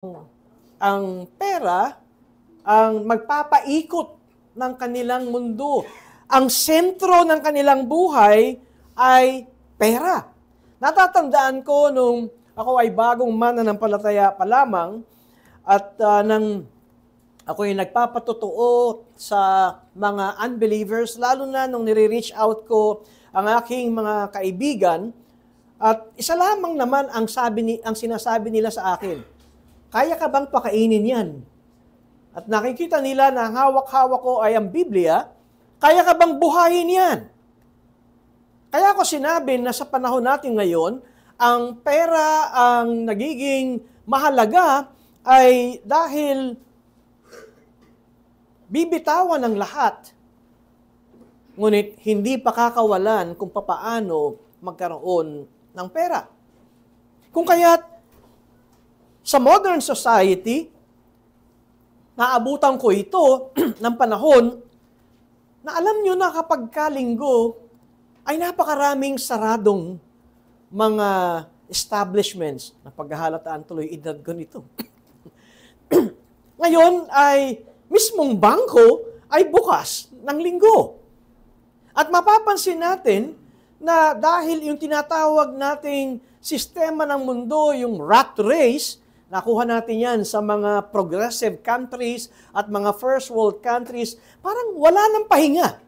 ang pera ang magpapaikot ng kanilang mundo. Ang sentro ng kanilang buhay ay pera. Natatandaan ko nung ako ay bagong mananampalataya pa lamang at nang ako ay nagpapatotoo sa mga unbelievers, lalo na nung nire-reach out ko ang aking mga kaibigan, at isa lamang naman ang sinasabi nila sa akin, kaya ka bang pakainin yan? At nakikita nila na ang hawak-hawak ko ay ang Biblia, kaya ka bang buhayin yan? Kaya ako sinabi na sa panahon natin ngayon, ang pera ang nagiging mahalaga ay dahil bibitawan ng lahat, ngunit hindi pa kakawalan kung papaano magkaroon ng pera. Kung kaya't sa modern society, naabutan ko ito ng panahon na alam nyo na kapag kalinggo ay napakaraming saradong mga establishments na paghahalataan tuloy edad ko nito. Ngayon ay mismong bangko ay bukas ng linggo. At mapapansin natin na dahil yung tinatawag nating sistema ng mundo, yung rat race, nakuha natin yan sa mga progressive countries at mga first world countries, parang wala ng pahinga.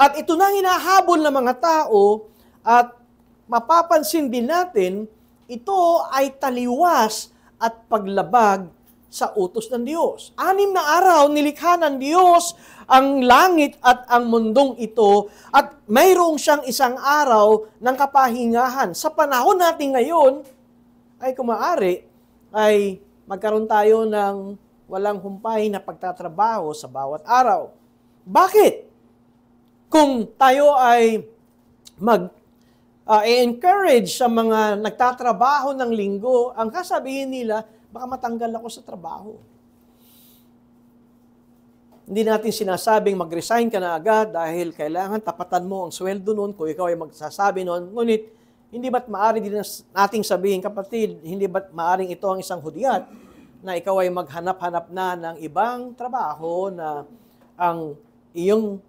At ito na hinahabol ng mga tao at mapapansin din natin, ito ay taliwas at paglabag sa utos ng Diyos. 6 na araw nilikha ng Diyos ang langit at ang mundong ito at mayroong siyang isang araw ng kapahingahan. Sa panahon natin ngayon, ay kumaari, ay magkaroon tayo ng walang humpay na pagtatrabaho sa bawat araw. Bakit? Kung tayo ay encourage sa mga nagtatrabaho ng linggo, ang kasabihin nila, baka matanggal ako sa trabaho. Hindi natin sinasabing mag-resign ka na agad dahil kailangan tapatan mo ang sweldo noon kung ikaw ay magsasabi noon. Ngunit, hindi ba't maaari din nating sabihin, kapatid, hindi ba't maaring ito ang isang hudyat na ikaw ay maghanap-hanap na ng ibang trabaho na ang iyong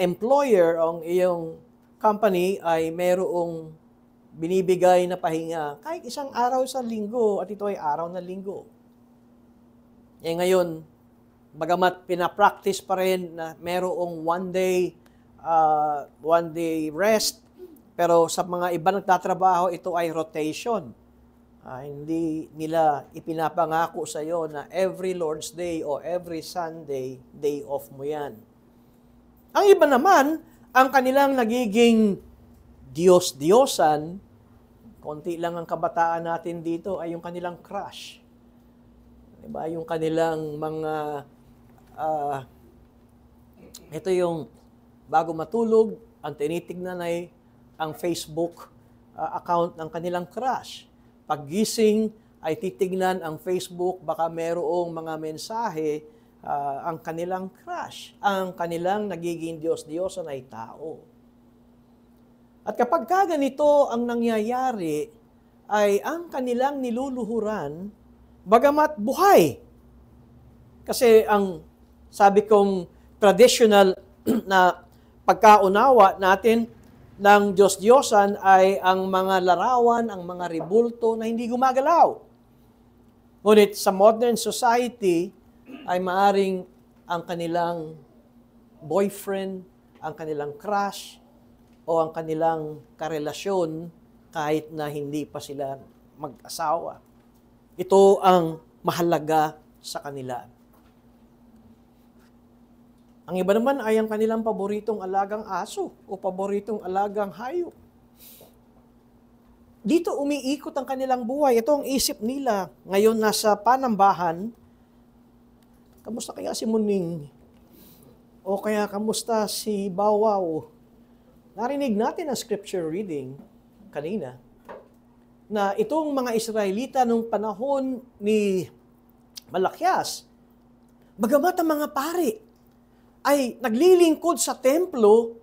employer, ang iyong company ay mayroong binibigay na pahinga kahit isang araw sa linggo at ito ay araw na linggo. Ngayon, bagamat pinapractice pa rin na mayroong one day rest, pero sa mga iba nagtatrabaho, ito ay rotation. Hindi nila ipinapangako sa iyo na every Lord's Day o every Sunday, day off mo yan. Ang iba naman, ang kanilang nagiging Diyos-Diyosan, konti lang ang kabataan natin dito, ay yung kanilang crush. Diba? Yung kanilang mga, ito yung bago matulog, ang tinitignan ay ang Facebook account ng kanilang crush. Paggising ay titignan ang Facebook, baka mayroong mga mensahe ang kanilang crush. Ang kanilang nagiging Diyos-Diyosan ay tao. At kapag ganito ang nangyayari, ay ang kanilang niluluhuran, bagamat buhay. Kasi ang sabi kong traditional na pagkaunawa natin ng Diyos-Diyosan ay ang mga larawan, ang mga ribulto na hindi gumagalaw. Ngunit sa modern society ay maaring ang kanilang boyfriend, ang kanilang crush, o ang kanilang karelasyon kahit na hindi pa sila mag-asawa. Ito ang mahalaga sa kanila. Ang iba naman ay ang kanilang paboritong alagang aso o paboritong alagang hayop. Dito umiikot ang kanilang buhay. Ito ang isip nila. Ngayon nasa panambahan, kamusta kaya si Muning? O kaya kamusta si Bawaw? Narinig natin ang scripture reading kanina na itong mga Israelita nung panahon ni Malakias, bagamat ang mga pari ay naglilingkod sa templo,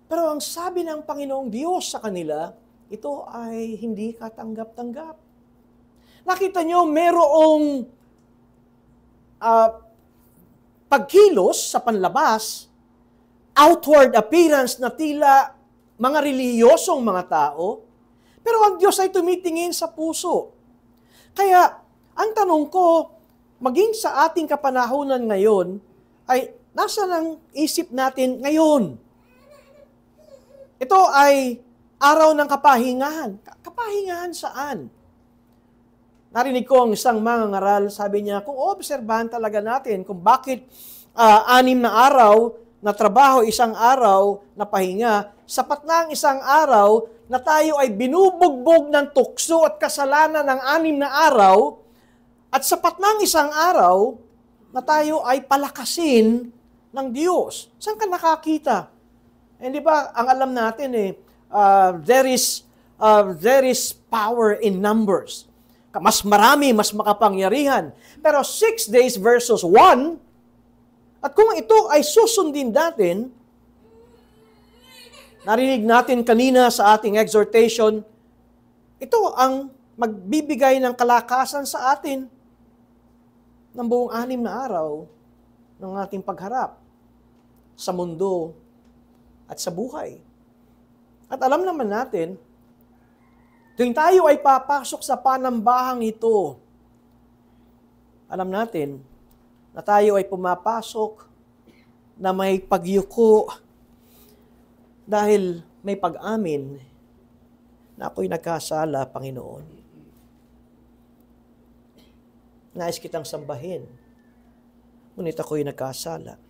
pero ang sabi ng Panginoong Diyos sa kanila, ito ay hindi katanggap-tanggap. nakita nyo merong pagkilos sa panlabas, outward appearance na tila mga reliyosong mga tao, pero ang Diyos ay tumitingin sa puso. Kaya, ang tanong ko, maging sa ating kapanahunan ngayon, ay nasa ng isip natin ngayon? Ito ay araw ng kapahingahan. Kapahingahan saan? Narinig ko ang isang mangangaral, sabi niya, kung obserbahan talaga natin kung bakit 6 na araw na trabaho, 1 araw na pahinga, sapat na ang 1 araw na tayo ay binubugbog ng tukso at kasalanan ng 6 na araw, at sapat na ang 1 araw na tayo ay palakasin ng Diyos. Saan ka nakakita? Di ba, ang alam natin there is power in numbers. Mas marami, mas makapangyarihan. Pero 6 days versus 1, at kung ito ay susundin natin, narinig natin kanina sa ating exhortation, ito ang magbibigay ng kalakasan sa atin ng buong 6 na araw ng ating pagharap sa mundo at sa buhay. At alam naman natin, tuwing tayo ay papasok sa panambahang ito, alam natin na tayo ay pumapasok na may pagyuko dahil may pag-amin na ako'y nagkasala, Panginoon. Nais kitang sambahin, ngunit ako'y nagkasala.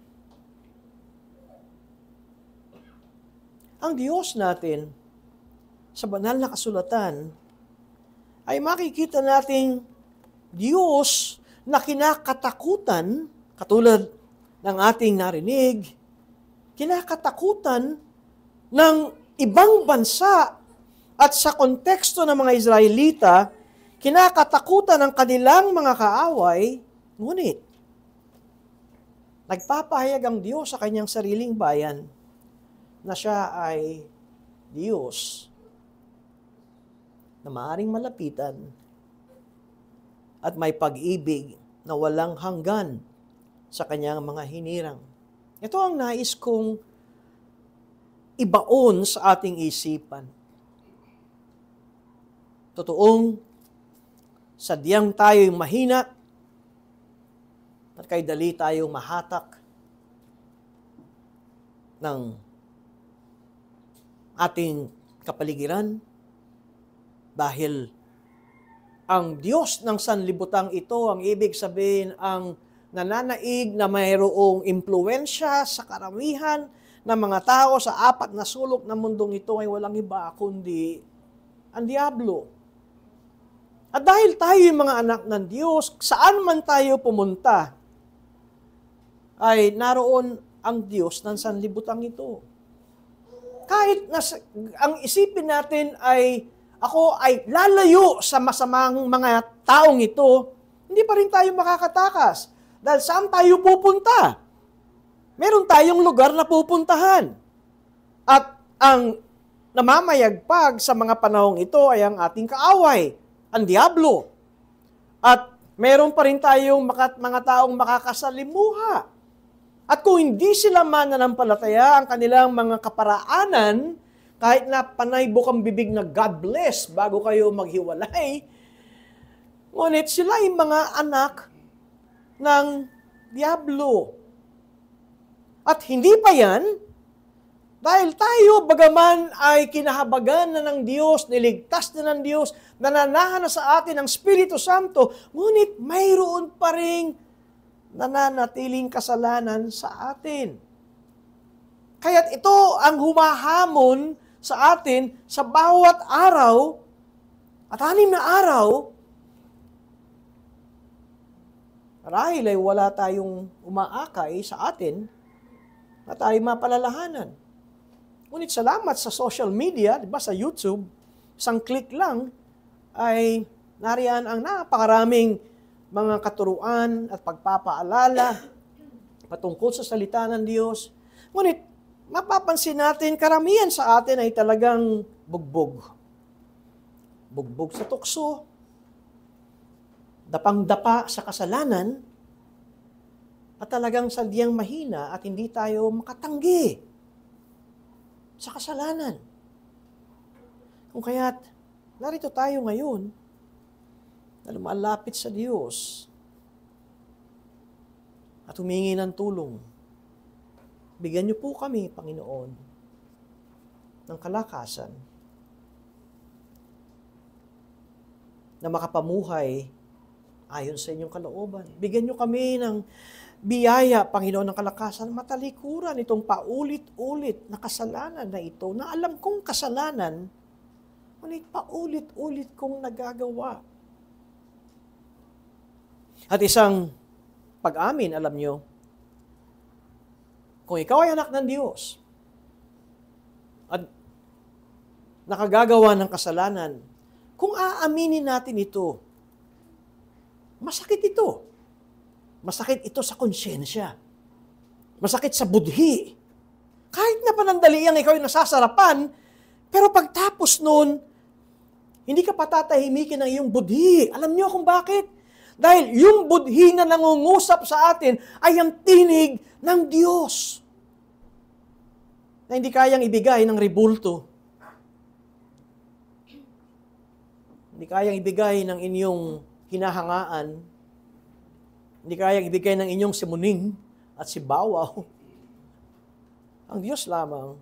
Ang Diyos natin, sa banal na kasulatan, ay makikita nating Diyos na kinakatakutan, katulad ng ating narinig, kinakatakutan ng ibang bansa at sa konteksto ng mga Israelita, kinakatakutan ng kanilang mga kaaway, ngunit nagpapahayag ang Diyos sa kanyang sariling bayan na siya ay Diyos na maaring malapitan at may pag-ibig na walang hanggan sa kanyang mga hinirang. Ito ang nais kong ibaon sa ating isipan. Totoong sadyang tayo'y mahina at kay dali tayong mahatak ng ating kapaligiran dahil ang Diyos ng sanlibutang ito, ang ibig sabihin, ang nananaig na mayroong impluensya sa karamihan ng mga tao sa 4 na sulok ng mundong ito ay walang iba kundi ang Diablo. At dahil tayo yung mga anak ng Diyos, saan man tayo pumunta, ay naroon ang Diyos ng sanlibutang ito. Kahit ang isipin natin ay ako ay lalayo sa masamang mga taong ito, hindi pa rin tayo makakatakas. Dahil saan tayo pupunta? Meron tayong lugar na pupuntahan. At ang namamayagpag sa mga panahong ito ay ang ating kaaway, ang Diablo. At meron pa rin tayong mga taong makakasalimuha. At kung hindi sila mananampalataya, ang kanilang mga kaparaanan, kahit na panay bukang bibig na God bless bago kayo maghiwalay, ngunit sila ay mga anak ng Diablo. At hindi pa yan, dahil tayo bagaman ay kinahabagan na ng Diyos, niligtas na ng Diyos, nananahan na sa atin ang Espiritu Santo, ngunit mayroon pa ring nananatiling kasalanan sa atin. Kaya't ito ang humahamon sa atin sa bawat araw, at 6 na araw, marahil ay wala tayong umaakay sa atin na tayo mapalalahanan. Ngunit salamat sa social media, di ba, sa YouTube, isang click lang ay nariyan ang napakaraming mga katuruan at pagpapaalala patungkol sa salita ng Diyos. Ngunit mapapansin natin, karamihan sa atin ay talagang bugbog. Bugbog sa tukso, dapang-dapa sa kasalanan at talagang sadyang mahina at hindi tayo makatanggi sa kasalanan. Kung kaya't narito tayo ngayon na lumalapit sa Diyos at humingi ng tulong. Bigyan niyo po kami, Panginoon, ng kalakasan na makapamuhay ayon sa inyong kalooban. Bigyan niyo kami ng biyaya, Panginoon, ng kalakasan, matalikuran itong paulit-ulit na kasalanan na ito, na alam kong kasalanan, ngunit paulit-ulit kong nagagawa. At isang pag-amin, alam niyo, kung ikaw ay anak ng Diyos at nakagagawa ng kasalanan, kung aaminin natin ito, masakit ito. Masakit ito sa konsyensya. Masakit sa budhi. Kahit na panandaliang ikaw ay nasasarapan, pero pagtapos nun, hindi ka patatahimikin ng iyong budhi. Alam niyo kung bakit? Dahil yung budhi na nangungusap sa atin ay ang tinig ng Diyos na hindi kayang ibigay ng ribulto. Hindi kayang ibigay ng inyong hinahangaan. Hindi kayang ibigay ng inyong simuning at sibawaw. Ang Diyos lamang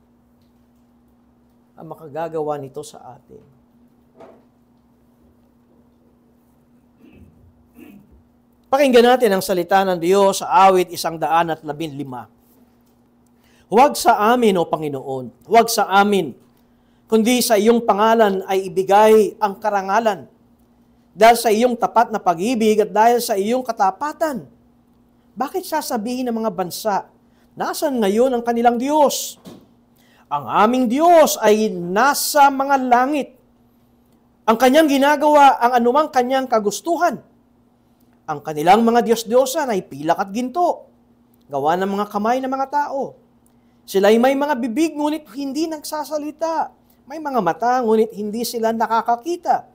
ang makagagawa nito sa atin. Pakinggan natin ang salita ng Diyos sa awit 115. Huwag sa amin, O Panginoon, huwag sa amin, kundi sa iyong pangalan ay ibigay ang karangalan, dahil sa iyong tapat na pag-ibig at dahil sa iyong katapatan. Bakit sasabihin ng mga bansa, nasan ngayon ang kanilang Diyos? Ang aming Diyos ay nasa mga langit. Ang kanyang ginagawa ang anumang kanyang kagustuhan. Ang kanilang mga Diyos-Diyosan ay pilak at ginto, gawa ng mga kamay ng mga tao. Sila'y may mga bibig, ngunit hindi nagsasalita. May mga mata, ngunit hindi sila nakakakita.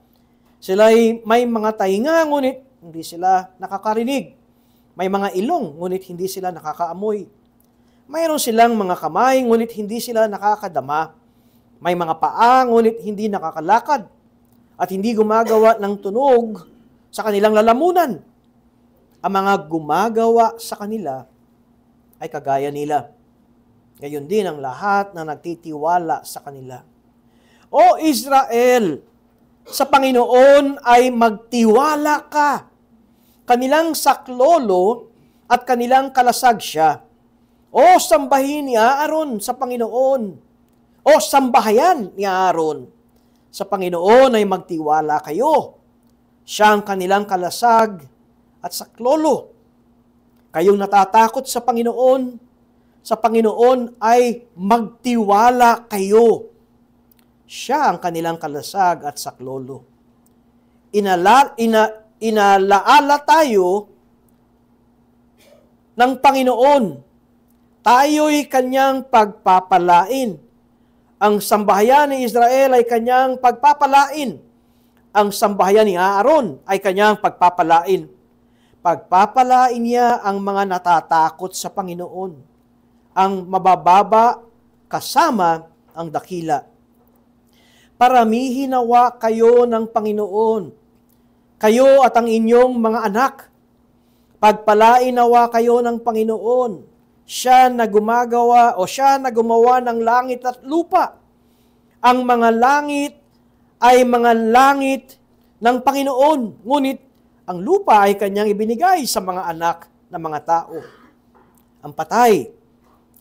Sila'y may mga tainga, ngunit hindi sila nakakarinig. May mga ilong, ngunit hindi sila nakakaamoy. Mayroon silang mga kamay, ngunit hindi sila nakakadama. May mga paa, ngunit hindi nakakalakad. At hindi gumagawa ng tunog sa kanilang lalamunan. Ang mga gumagawa sa kanila ay kagaya nila. Gayon din ang lahat na nagtitiwala sa kanila. O Israel, sa Panginoon ay magtiwala ka. Kanilang saklolo at kanilang kalasag siya. O sambahin ni Aaron sa Panginoon. O sambahayan ni Aaron. Sa Panginoon ay magtiwala kayo. Siya ang kanilang kalasag at saklolo. Kayong natatakot sa Panginoon ay magtiwala kayo. Siya ang kanilang kalasag at saklolo. Inalaala tayo ng Panginoon. Tayo'y kanyang pagpapalain. Ang sambahayan ni Israel ay kanyang pagpapalain. Ang sambahayan ni Aaron ay kanyang pagpapalain. Pagpapalain niya ang mga natatakot sa Panginoon. Ang mabababa kasama ang dakila. Paramihin nawa kayo ng Panginoon, kayo at ang inyong mga anak. Pagpalain nawa kayo ng Panginoon, siya na gumagawa o siya na gumawa ng langit at lupa. Ang mga langit ay mga langit ng Panginoon, ngunit ang lupa ay kanyang ibinigay sa mga anak ng mga tao. Ang patay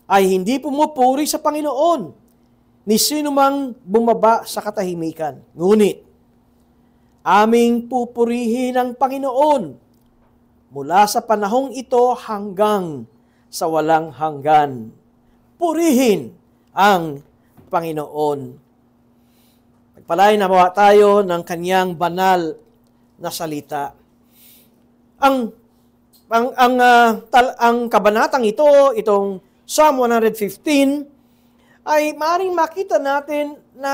ay hindi pumupuri sa Panginoon, ni sino mang bumaba sa katahimikan. Ngunit, aming pupurihin ang Panginoon mula sa panahong ito hanggang sa walang hanggan. Purihin ang Panginoon. Pagpalain nawa tayo ng kanyang banal na salita. Ang kabanatang ito, itong Psalm 115, 'ay maaaring makita natin na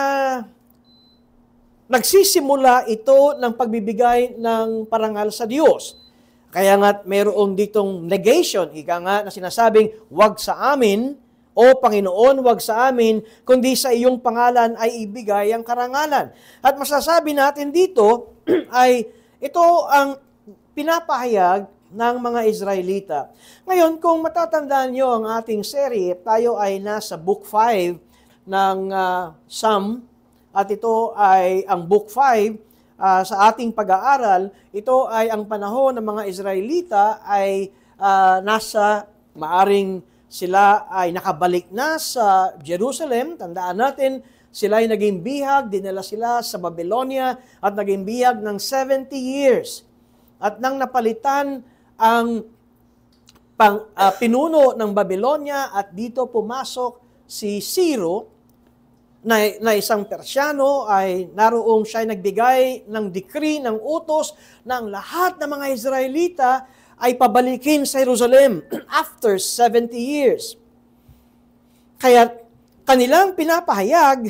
nagsisimula ito ng pagbibigay ng parangal sa Diyos. Kaya nga mayroong ditong negation, ika nga na sinasabing, wag sa amin, o Panginoon, wag sa amin, kundi sa iyong pangalan ay ibigay ang karangalan. At masasabi natin dito ay ito ang pinapahayag ng mga Israelita. Ngayon, kung matatandaan nyo ang ating serye, tayo ay nasa Book 5 ng Psalm, at ito ay ang Book 5 sa ating pag-aaral. Ito ay ang panahon ng mga Israelita ay maaring sila ay nakabalik na sa Jerusalem. Tandaan natin, sila ay naging bihag, dinala sila sa Babylonia at naging bihag ng 70 years. At nang napalitan ang pinuno ng Babylonia at dito pumasok si Ciro, na isang Persyano, ay naroong siya nagbigay ng decree, ng utos, na ang lahat ng mga Israelita ay pabalikin sa Jerusalem after 70 years. Kaya kanilang pinapahayag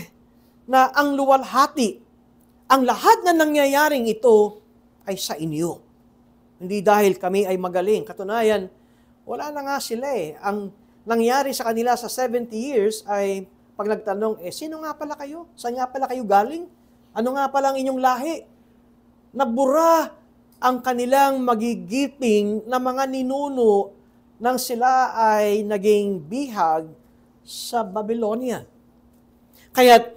na ang luwalhati, ang lahat na nangyayaring ito ay sa inyo. Hindi dahil kami ay magaling. Katunayan, wala na nga sila eh. Ang nangyari sa kanila sa 70 years ay pag nagtanong, sino nga pala kayo? Saan nga pala kayo galing? Ano nga pala ang inyong lahi? Nabura ang kanilang magigiping na mga ninuno nang sila ay naging bihag sa Babylonia. Kaya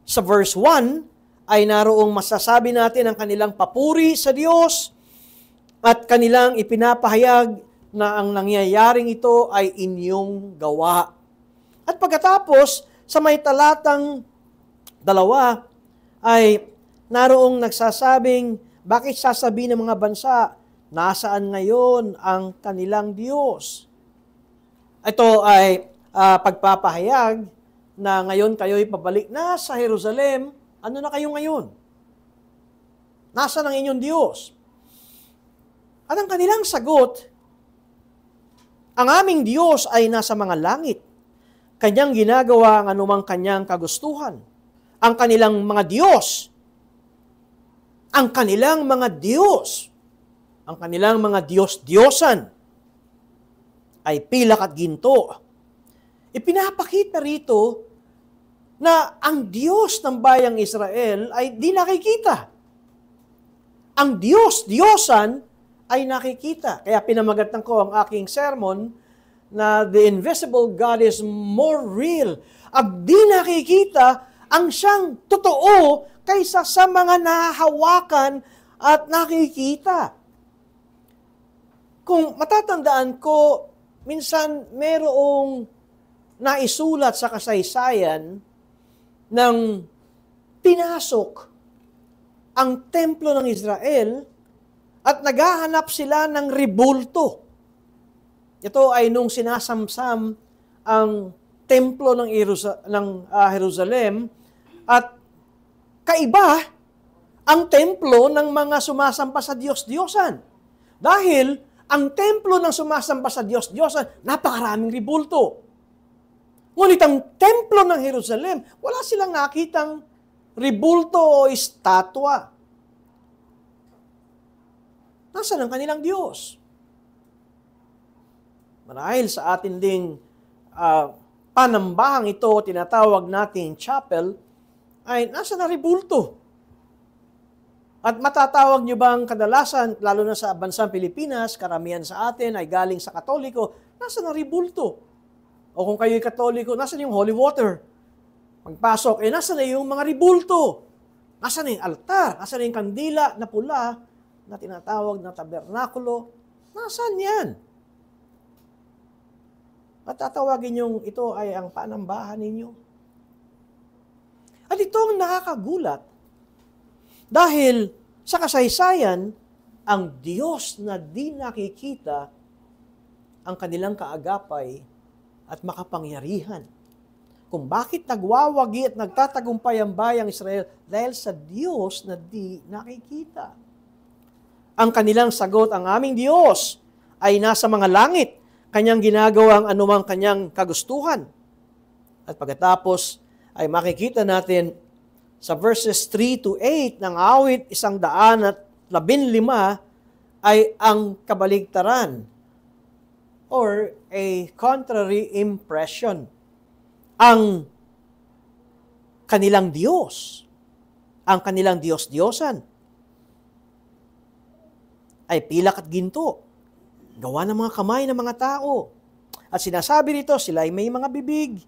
sa verse 1 ay naroong masasabi natin ang kanilang papuri sa Diyos at kanilang ipinapahayag na ang nangyayaring ito ay inyong gawa. At pagkatapos, sa may talatang 2 ay naroong nagsasabing, bakit sasabihin ng mga bansa, nasaan ngayon ang kanilang Diyos? Ito ay pagpapahayag na ngayon kayo'y pabalik na sa Jerusalem. Ano na kayo ngayon? Nasaan ang inyong Diyos? At ang kanilang sagot, ang aming Diyos ay nasa mga langit. Kanyang ginagawa ang anumang kanyang kagustuhan. Ang kanilang mga Diyos, ang kanilang mga Diyos-Diyosan ay pilak at ginto. Ipinapakita rito na ang Diyos ng bayang Israel ay di nakikita. Ang Diyos-Diyosan ay nakikita. Kaya pinamagatan ko ang aking sermon na the invisible God is more real. Ang di nakikita, ang siyang totoo kaysa sa mga nahahawakan at nakikita. Kung matatandaan ko, minsan merong naisulat sa kasaysayan ng pinasok ang templo ng Israel at naghahanap sila ng rebulto. Ito ay nung sinasamsam ang templo ng Jerusalem at kaiba ang templo ng mga sumasampa sa Diyos-Diyosan. Dahil ang templo ng sumasampa sa Diyos-Diyosan, napakaraming rebulto. Ngunit ang templo ng Jerusalem, wala silang nakitang rebulto o estatwa. Nasaan ang kanilang Diyos? Marahil sa atin ding panambahang ito, tinatawag nating chapel, ay nasa na rebulto. At matatawag nyo bang kadalasan, lalo na sa bansang Pilipinas, karamihan sa atin ay galing sa Katoliko, nasa na rebulto. O kung kayo'y Katoliko, nasa na yung holy water? Pagpasok, nasa na yung mga rebulto? Nasa na yung altar? Nasa na yung kandila na pula na tinatawag na tabernakulo? Nasaan yan? At tatawagin yung ito ay ang panambahan ninyo. At ito ang nakakagulat dahil sa kasaysayan, ang Diyos na di nakikita ang kanilang kaagapay at makapangyarihan. Kung bakit nagwawagi at nagtatagumpay ang bayang Israel dahil sa Diyos na di nakikita. Ang kanilang sagot, ang aming Diyos ay nasa mga langit. Kanyang ginagawa ang anumang kanyang kagustuhan. At pagkatapos ay makikita natin sa verses 3 to 8 ng awit 115 ay ang kabaligtaran or a contrary impression. Ang kanilang Diyos, ang kanilang Diyos-Diyosan ay pilak at ginto, gawa ng mga kamay ng mga tao. At sinasabi rito, sila ay may mga bibig,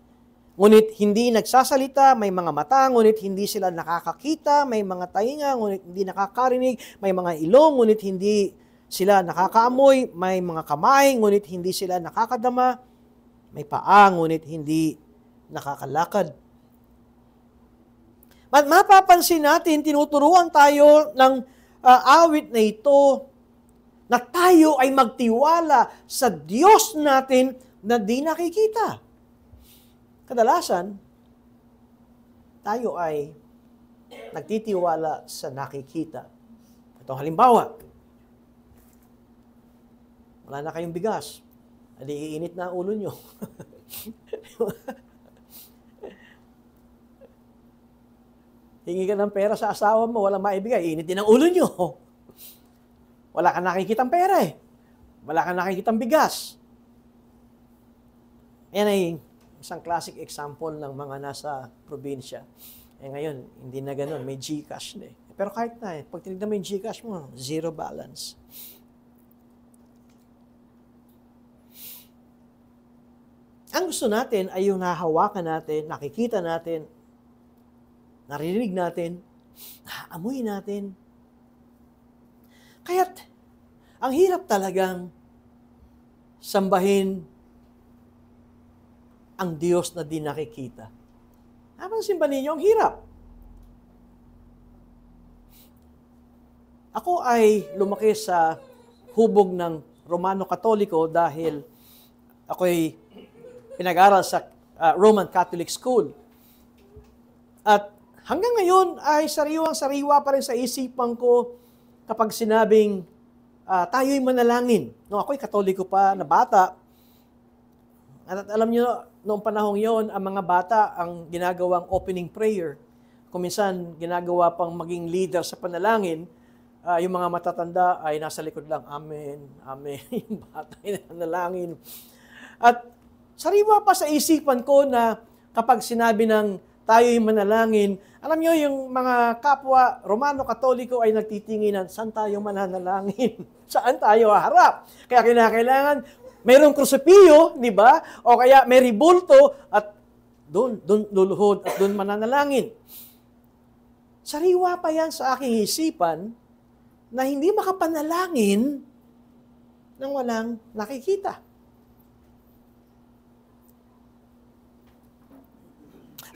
ngunit hindi nagsasalita, may mga mata, ngunit hindi sila nakakakita, may mga tainga, ngunit hindi nakakarinig, may mga ilong, ngunit hindi sila nakakaamoy, may mga kamay, ngunit hindi sila nakakadama, may paa, ngunit hindi nakakalakad. At mapapansin natin, tinuturuan tayo ng awit na ito na tayo ay magtiwala sa Diyos natin na di nakikita. Kadalasan, tayo ay nagtitiwala sa nakikita. Itong halimbawa, wala na kayong bigas, adi iinit na ang ulo nyo. Hingi ka ng pera sa asawa mo, walang maibigay, iinit din ang ulo nyo. Wala kang nakikitang pera eh. Wala kang nakikitang bigas. Yan ay isang classic example ng mga nasa probinsya. Ngayon, hindi na ganun. May GCash na eh. Pero kahit na eh, pag tinignan mo yung GCash mo, zero balance. Ang gusto natin ay yung nahahawakan natin, nakikita natin, naririnig natin, naamoy natin. Kaya't, ang hirap talagang sambahin ang Diyos na di nakikita. Napansin ba ninyo? Ang hirap. Ako ay lumaki sa hubog ng Romano Katoliko dahil ako'y pinag-aral sa Roman Catholic School. At hanggang ngayon ay sariwang-sariwa pa rin sa isipan ko kapag sinabing tayo'y manalangin. No, ako'y Katoliko pa na bata. At alam niyo, noong panahong yon, ang mga bata ang ginagawang opening prayer. Kung minsan, ginagawa pang maging leader sa panalangin, yung mga matatanda ay nasa likod lang, Amen, Amen, yung bata ay nanalangin. At sariwa pa sa isipan ko na kapag sinabi ng tayo'y manalangin, alam niyo, yung mga kapwa Romano Katoliko ay nagtitinginan, saan tayo mananalangin? Saan tayo haharap? Kaya kinakailangan mayroong krusipiyo, di ba? O kaya may ribulto at doon luluhod at doon mananalangin. Sariwa pa yan sa aking isipan na hindi makapanalangin nang walang nakikita.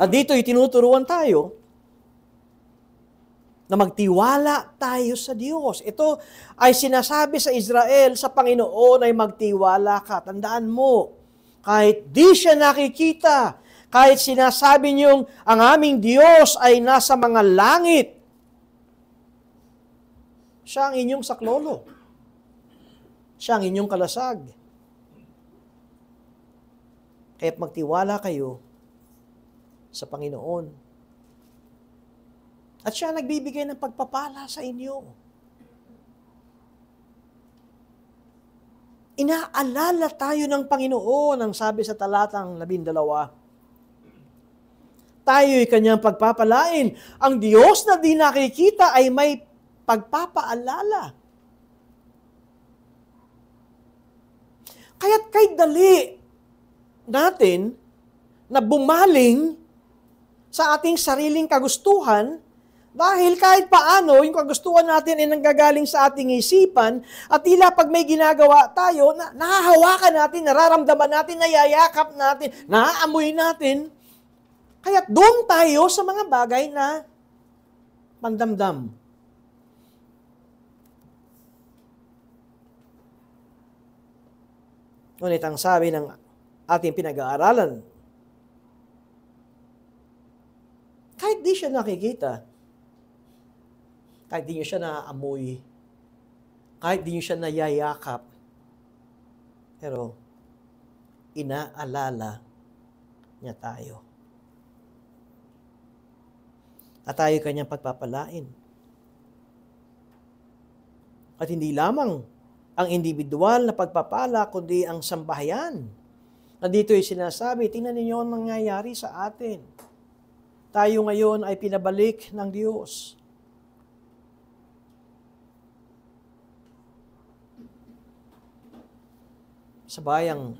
At dito itinuturuan tayo na magtiwala tayo sa Diyos. Ito ay sinasabi sa Israel, sa Panginoon ay magtiwala ka. Tandaan mo, kahit di siya nakikita, kahit sinasabi niyong ang aming Diyos ay nasa mga langit, siya ang inyong saklolo. Siya ang inyong kalasag. Kaya't magtiwala kayo sa Panginoon. At siya nagbibigay ng pagpapala sa inyo. Inaalala tayo ng Panginoon, ang sabi sa talatang 12. Tayo'y kanyang pagpapalain. Ang Diyos na di nakikita ay may pagpapaalala. Kaya't kahit dali natin na bumaling sa ating sariling kagustuhan, dahil kahit paano, yung kagustuhan natin ay nanggagaling sa ating isipan, at tila pag may ginagawa tayo, nahahawakan natin, nararamdaman natin, nayayakap natin, naaamoy natin. Kaya doon tayo sa mga bagay na pandamdam. Ngunit ang sabi ng ating pinag-aaralan, kahit di siya nakikita, kahit di niyo siya naaamoy, kahit di niyo siya nayayakap, pero inaalala niya tayo. at tayo kanyang pagpapalain. At hindi lamang ang individual na pagpapala, kundi ang sambahayan. Nandito ay sinasabi, tingnan ninyo ang nangyayari sa atin. Tayo ngayon ay pinabalik ng Diyos. Sa bayang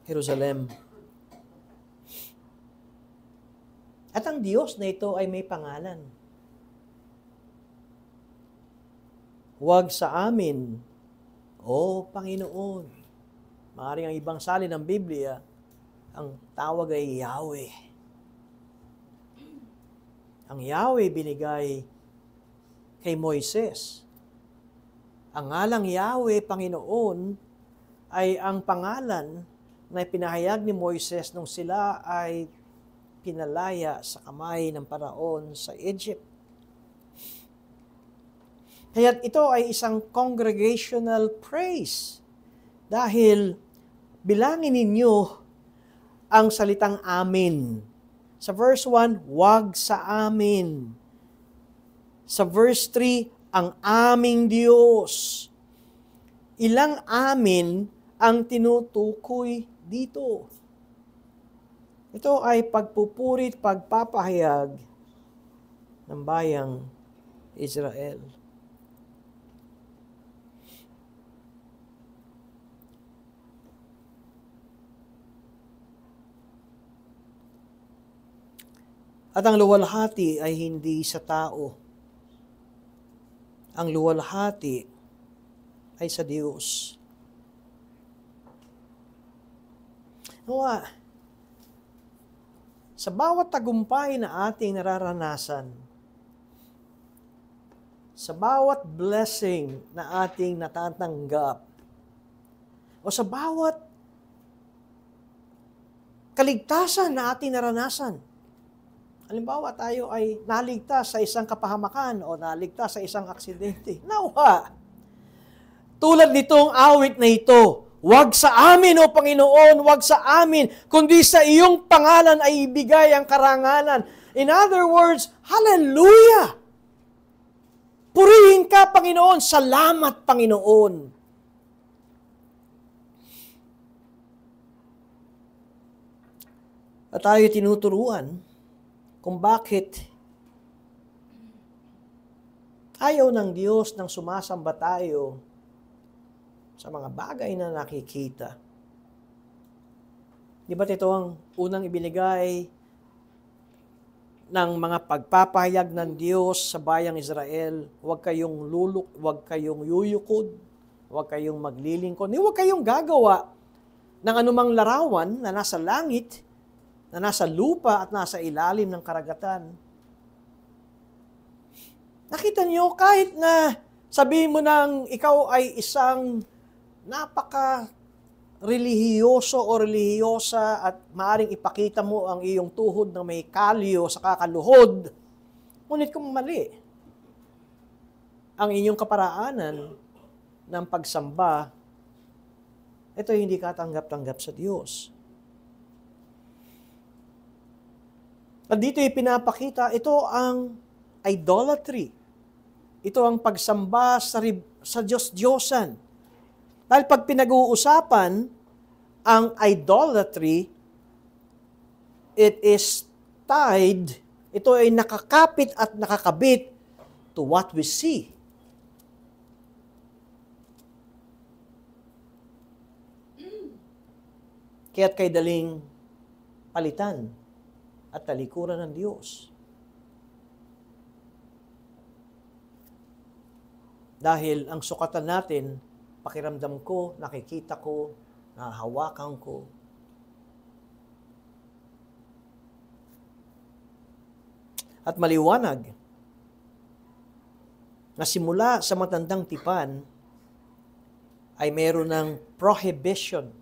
Jerusalem. At ang Diyos na ito ay may pangalan. Huwag sa amin, O Panginoon. Maaaring ang ibang salin ng Biblia, ang tawag ay Yahweh. Ang Yahweh binigay kay Moises. Ang ngalang Yahweh, Panginoon, ay ang pangalan na pinahayag ni Moises nung sila ay pinalaya sa kamay ng Paraon sa Egypt. Kaya ito ay isang congregational praise dahil bilangin ninyo ang salitang amin. Sa verse 1, wag sa amin. Sa verse 3, ang aming Diyos. Ilang amin ang tinutukoy dito. Ito ay pagpupurit, pagpapahayag ng bayang Israel. At ang luwalhati ay hindi sa tao. Ang luwalhati ay sa Diyos. Nawa, sa bawat tagumpay na ating nararanasan, sa bawat blessing na ating natatanggap, o sa bawat kaligtasan na ating naranasan, halimbawa tayo ay naligtas sa isang kapahamakan o naligtas sa isang aksidente. Nawa, tulad nitong awit na ito, wag sa amin, O Panginoon, wag sa amin, kundi sa iyong pangalan ay ibigay ang karangalan. In other words, hallelujah! Purihin ka, Panginoon. Salamat, Panginoon. At tayo tinuturuan kung bakit ayaw ng Diyos nang sumasamba tayo sa mga bagay na nakikita. Di ba't ito ang unang ibinigay ng mga pagpapahayag ng Diyos sa bayang Israel? Huwag kayong luluk, huwag kayong yuyukod, huwag kayong maglilingkod, huwag kayong gagawa ng anumang larawan na nasa langit, na nasa lupa at nasa ilalim ng karagatan. Nakita niyo, kahit na sabihin mo nang ikaw ay isang napaka-relihiyoso o relihiyosa at maaring ipakita mo ang iyong tuhod na may kalyo sa kakaluhod, ngunit kung mali ang inyong kaparaanan ng pagsamba, ito hindi katanggap-tanggap sa Diyos. At dito ipinapakita, ito ang idolatry. Ito ang pagsamba sa Diyos-Diyosan. Dahil pag pinag-uusapan ang idolatry, it is tied, ito ay nakakapit at nakakabit to what we see. Kaya't kay daling palitan at talikuran ng Diyos. Dahil ang sukatan natin, pakiramdam ko, nakikita ko, nahahawakan ko. At maliwanag na simula sa matandang tipan ay meron ng prohibition,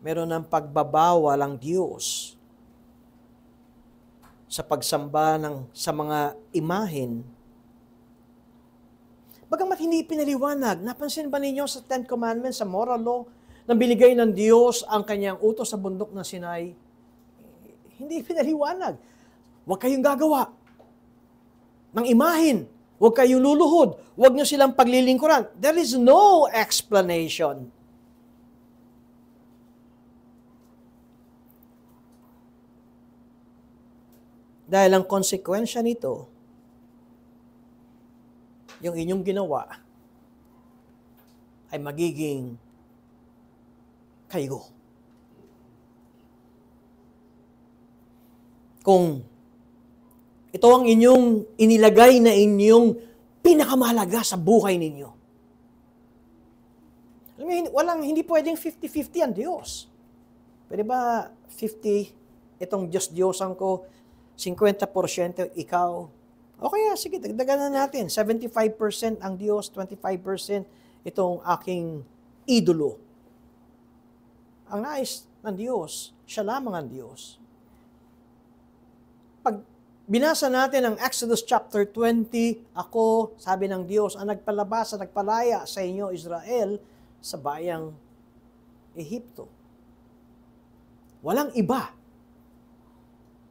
meron ng pagbabawal ang Diyos sa pagsamba sa mga imahen. Bagamat hindi pinaliwanag, napansin ba ninyo sa Ten Commandments, sa moral law, na binigay ng Diyos ang kanyang utos sa bundok ng Sinai? Hindi pinaliwanag. Huwag kayong gagawa ng imahin. Huwag kayong luluhod. Huwag nyo silang paglilingkuran. There is no explanation. Dahil ang konsekwensya nito, yung inyong ginawa ay magiging kayo. Kung ito ang inyong inilagay na inyong pinakamahalaga sa buhay ninyo. Alam mo, hindi pwedeng 50-50 ang Diyos. Pwede ba 50, itong Diyos-Diyosan ko, 50% ikaw? O kaya, sige, dagdagan na natin. 75% ang Diyos, 25% itong aking idolo. Ang nais ng Diyos, siya lamang ang Diyos. Pag binasa natin ang Exodus chapter 20, ako, sabi ng Diyos, ang nagpalabas at nagpalaya sa inyo, Israel, sa bayang Ehipto. Walang iba.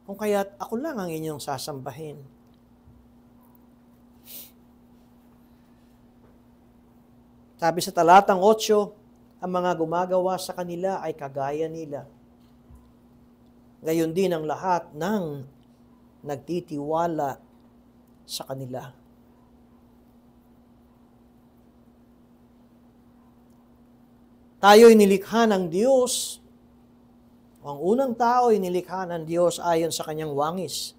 Kung kaya't ako lang ang inyong sasambahin. Sabi sa talatang 8, ang mga gumagawa sa kanila ay kagaya nila. Gayon din ang lahat ng nagtitiwala sa kanila. Tayo'y nilikha ng Diyos. Ang unang tao ay nilikha ng Diyos ayon sa kanyang wangis.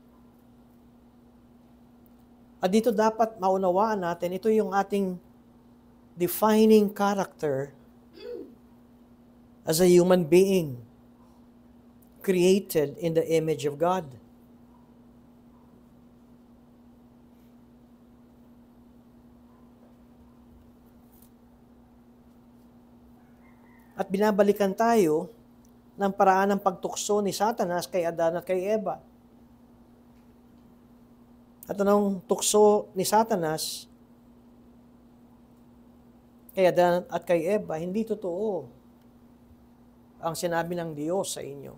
At dito dapat maunawaan natin, ito yung ating defining character as a human being created in the image of God. At binabalikan tayo ng paraan ng pagtukso ni Satanas kay Adan at kay Eva. At anong tukso ni Satanas kay Adan at kay Eva? Hindi totoo ang sinabi ng Diyos sa inyo.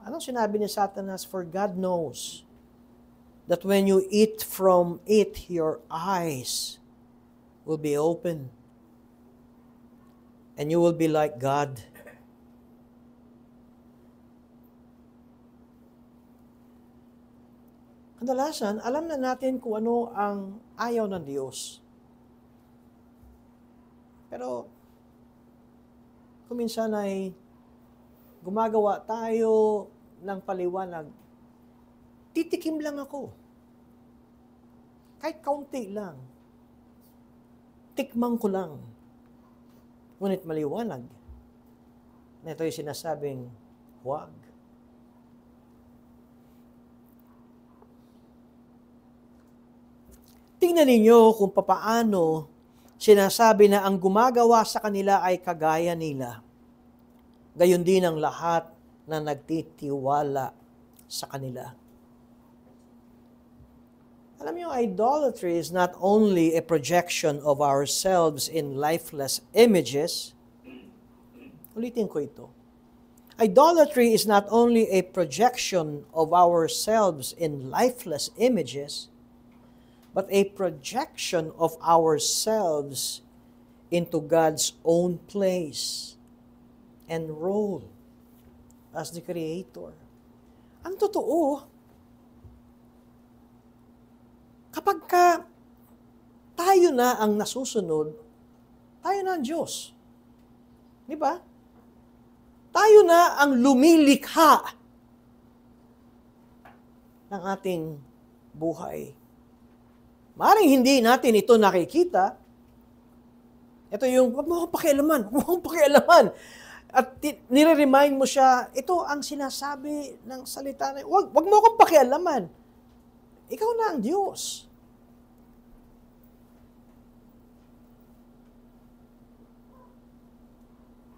Anong sinabi ni Satanas? For God knows that when you eat from it, your eyes will be open. And you will be like God. Kadalasan, alam na natin kung ano ang ayaw ng Diyos. Pero, kung minsan ay gumagawa tayo ng paliwanag, titikim lang ako. Kahit kaunti lang. Tikmang ko lang. Ngunit maliwanag na ito'y sinasabing huwag. Tingnan ninyo kung papaano sinasabi na ang gumagawa sa kanila ay kagaya nila. Gayon din ang lahat na nagtitiwala sa kanila. Alam niyo, idolatry is not only a projection of ourselves in lifeless images. Ulitin ko ito. Idolatry is not only a projection of ourselves in lifeless images, but a projection of ourselves into God's own place and role as the Creator. Ang totoo, kapag tayo na ang nasusunod, tayo na ang Diyos. Di ba? Tayo na ang lumilikha ng ating buhay. Maaaring hindi natin ito nakikita. Ito yung, huwag mo akong pakialaman, huwag mo akong pakialaman. At nire-remind mo siya, ito ang sinasabi ng salita na, huwag mo akong pakialaman. Ikaw na ang Diyos.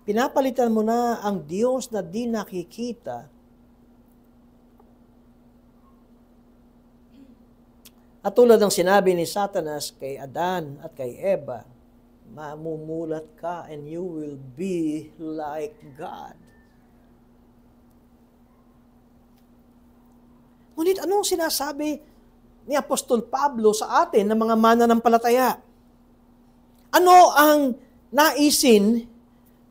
Pinapalitan mo na ang Diyos na di nakikita at tulad ng sinabi ni Satanas kay Adan at kay Eva, mamumulat ka and you will be like God. Ngunit anong sinasabi ni Apostol Pablo sa atin ng mga mananampalataya. Ano ang naisin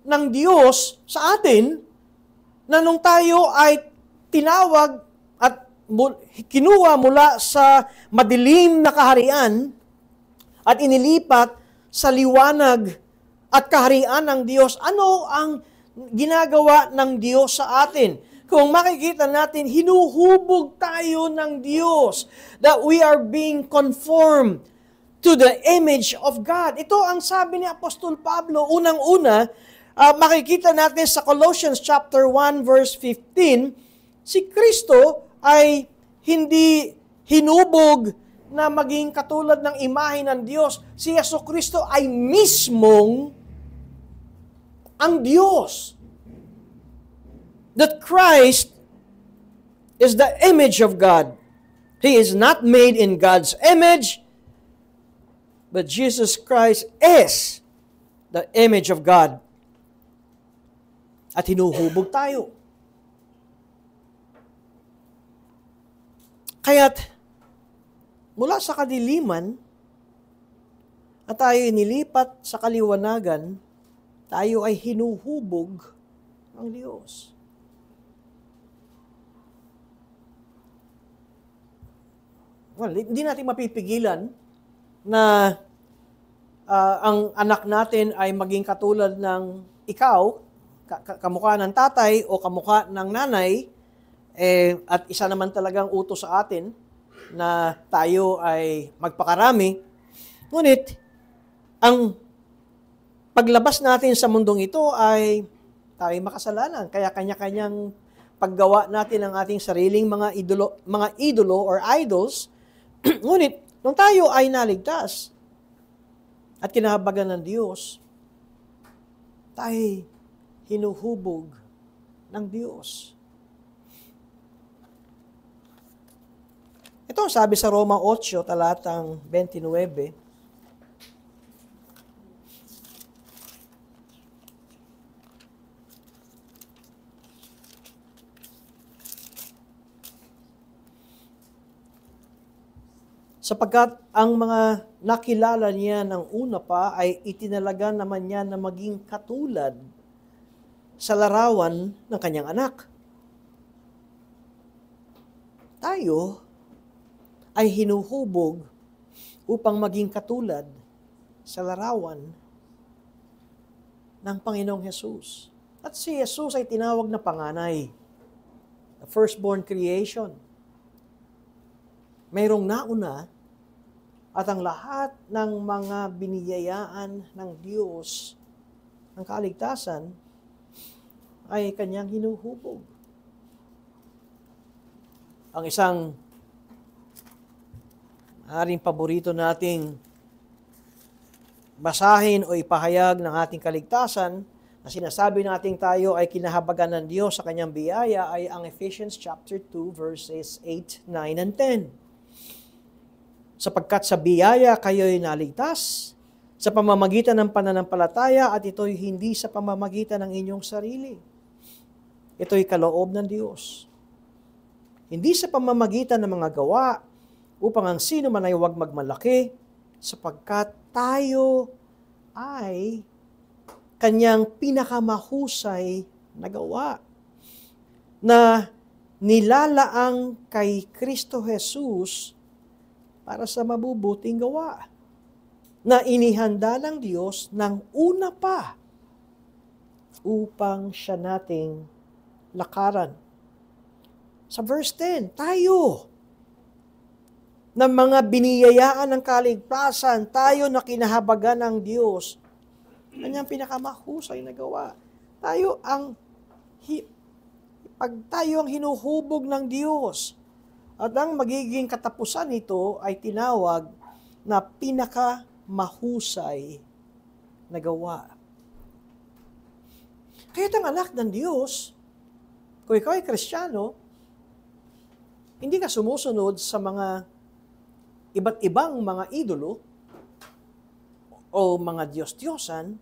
ng Diyos sa atin na nung tayo ay tinawag at kinuha mula sa madilim na kaharian at inilipat sa liwanag at kaharian ng Diyos? Ano ang ginagawa ng Diyos sa atin? Kung makikita natin, hinuhubog tayo ng Diyos, that we are being conformed to the image of God. Ito ang sabi ni Apostol Pablo. Unang-una, makikita natin sa Colossians chapter 1 verse 15, si Kristo ay hindi hinubog na maging katulad ng imahe ng Diyos. Si Jesucristo ay mismong ang Diyos. That Christ is the image of God. He is not made in God's image, but Jesus Christ is the image of God. At hinuhubog tayo. Kaya't, mula sa kadiliman, at tayo inilipat sa kaliwanagan, tayo ay hinuhubog ng Diyos. Well, hindi natin mapipigilan na ang anak natin ay maging katulad ng ikaw, kamukha ng tatay o kamukha ng nanay, at isa naman talagang utos sa atin na tayo ay magpakarami. Ngunit, ang paglabas natin sa mundong ito ay tayo makasalanan. Kaya kanya-kanyang paggawa natin ng ating sariling mga idolo or idols. Ngunit, nung tayo ay naligtas at kinahabagan ng Diyos, tayo hinuhubog ng Diyos. Ito ang sabi sa Roma 8, talatang 29. Sapagkat ang mga nakilala niya ng una pa ay itinalaga naman niya na maging katulad sa larawan ng kanyang anak. Tayo ay hinuhubog upang maging katulad sa larawan ng Panginoong Hesus. At si Hesus ay tinawag na panganay, the firstborn creation. Mayroong nauna at ang lahat ng mga biniyayaan ng Diyos ng kaligtasan ay kanyang hinuhubog. Ang isang maaaring paborito nating basahin o ipahayag ng ating kaligtasan na sinasabi nating tayo ay kinahabagan ng Diyos sa kanyang biyaya ay ang Ephesians chapter 2 verses 8, 9, and 10. Sapagkat sa biyaya kayo'y naligtas sa pamamagitan ng pananampalataya at ito'y hindi sa pamamagitan ng inyong sarili. Ito'y kaloob ng Diyos. Hindi sa pamamagitan ng mga gawa upang ang sino man ay huwag magmalaki sapagkat tayo ay kanyang pinakamahusay na gawa na nilalaang kay Kristo Jesus para sa mabubuting gawa na inihanda ng Diyos ng una pa upang siya nating lakaran. Sa verse 10, tayo na mga biniyayaan ng kaligtasan, tayo na kinahabagan ng Diyos, kanyang pinakamahusay na gawa. Tayo ang hinuhubog ng Diyos. At ang magiging katapusan nito ay tinawag na pinakamahusay na gawa. Kaya't ang anak ng Diyos, kung ikaw ay Kristiyano, hindi ka sumusunod sa mga iba't ibang mga idolo o mga Diyos-Diyosan,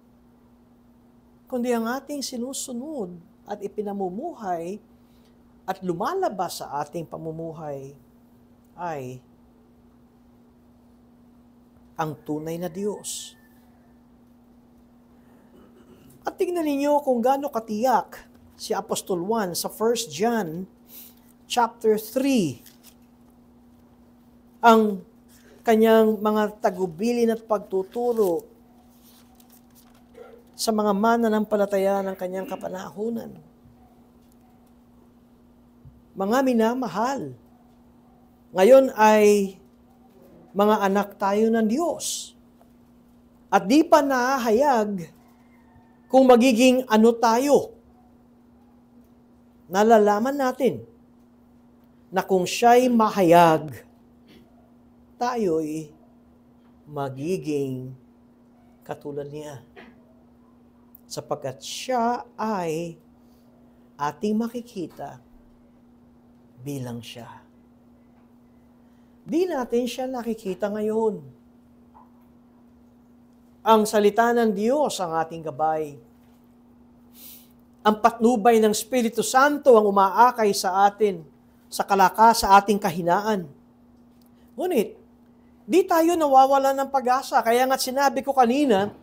kundi ang ating sinusunod at ipinamumuhay at lumalabas sa ating pamumuhay ay ang tunay na Diyos. At tingnan ninyo kung gaano katiyak si Apostol Juan sa 1 John chapter 3 ang kanyang mga tagubilin at pagtuturo sa mga mananampalataya ng kanyang kapanahunan. Mga minamahal, ngayon ay mga anak tayo ng Diyos. At di pa nahahayag kung magiging ano tayo. Nalalaman natin na kung siya'y mahayag, tayo'y magiging katulad niya. Sapagkat siya ay ating makikita bilang siya. Di natin siya nakikita ngayon. Ang salita ng Diyos ang ating gabay. Ang patnubay ng Espiritu Santo ang umaakay sa atin, sa kalakas, sa ating kahinaan. Ngunit, di tayo nawawala ng pag-asa. Kaya nga sinabi ko kanina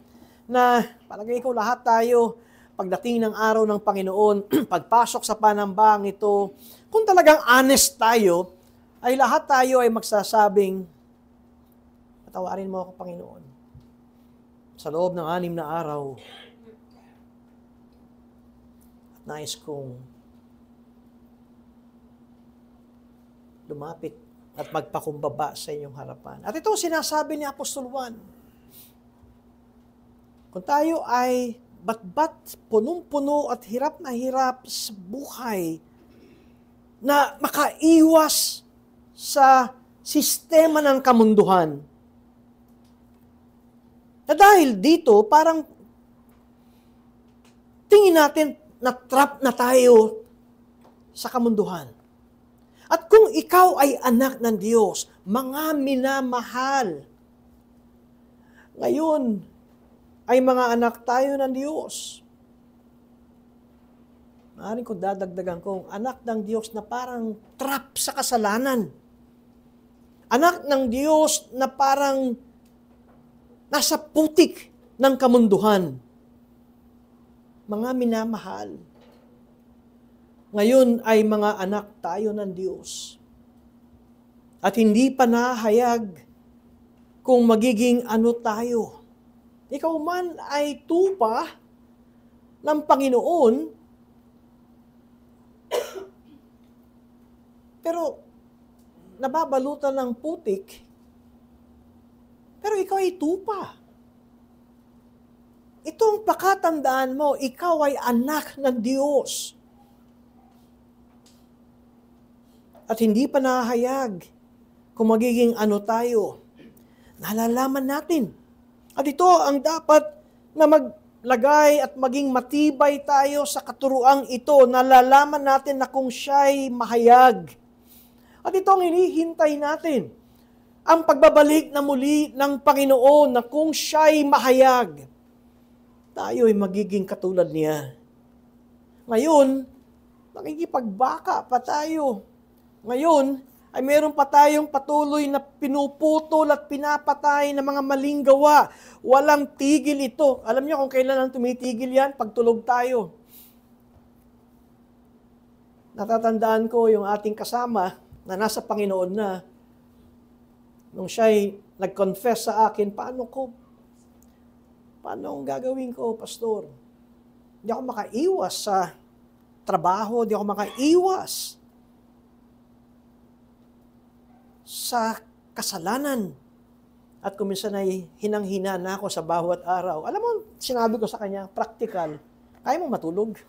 na palagay ko lahat tayo, pagdating ng araw ng Panginoon, pagpasok sa panambang ito, kung talagang honest tayo, ay lahat tayo ay magsasabing, patawarin mo ako, Panginoon. Sa loob ng 6 na araw, at nais kong lumapit at magpakumbaba sa inyong harapan. At ito sinasabi ni Apostol Juan. Kung tayo ay batbat, punong-puno at hirap na hirap sa buhay, na makaiwas sa sistema ng kamunduhan. Na dahil dito, parang tingin natin na trap na tayo sa kamunduhan. At kung ikaw ay anak ng Diyos, mga minamahal, ngayon ay mga anak tayo ng Diyos. Maaaring kung dadagdagan kong anak ng Diyos na parang trap sa kasalanan. Anak ng Diyos na parang nasa putik ng kamunduhan. Mga minamahal, ngayon ay mga anak tayo ng Diyos. At hindi pa nahayag kung magiging ano tayo. Ikaw man ay tupa ng Panginoon, pero nababalutan ng putik, pero ikaw ay tupa. Itong pakatandaan mo, ikaw ay anak ng Diyos. At hindi pa nahayag kung magiging ano tayo. Nalalaman natin. At ito ang dapat na maglagay at maging matibay tayo sa katuruang ito. Nalalaman natin na kung siya'y mahayag. At ito ang hinihintay natin. Ang pagbabalik na muli ng Panginoon na kung siya'y mahayag, tayo ay magiging katulad niya. Ngayon, nakikipagbaka pa tayo. Ngayon, ay meron pa tayong patuloy na pinuputol at pinapatay ng mga maling gawa. Walang tigil ito. Alam niyo kung kailan ang tumitigil yan? Pag tulog tayo. Natatandaan ko yung ating kasama na nasa Panginoon na, nung siya'y nag-confess sa akin, paano ang gagawin ko, Pastor? Hindi ako makaiwas sa trabaho, hindi ako makaiwas sa kasalanan. At kung minsan ay hinang-hina na ako sa bawat araw. Alam mo, sinabi ko sa kanya, practical, kaya mo matulog?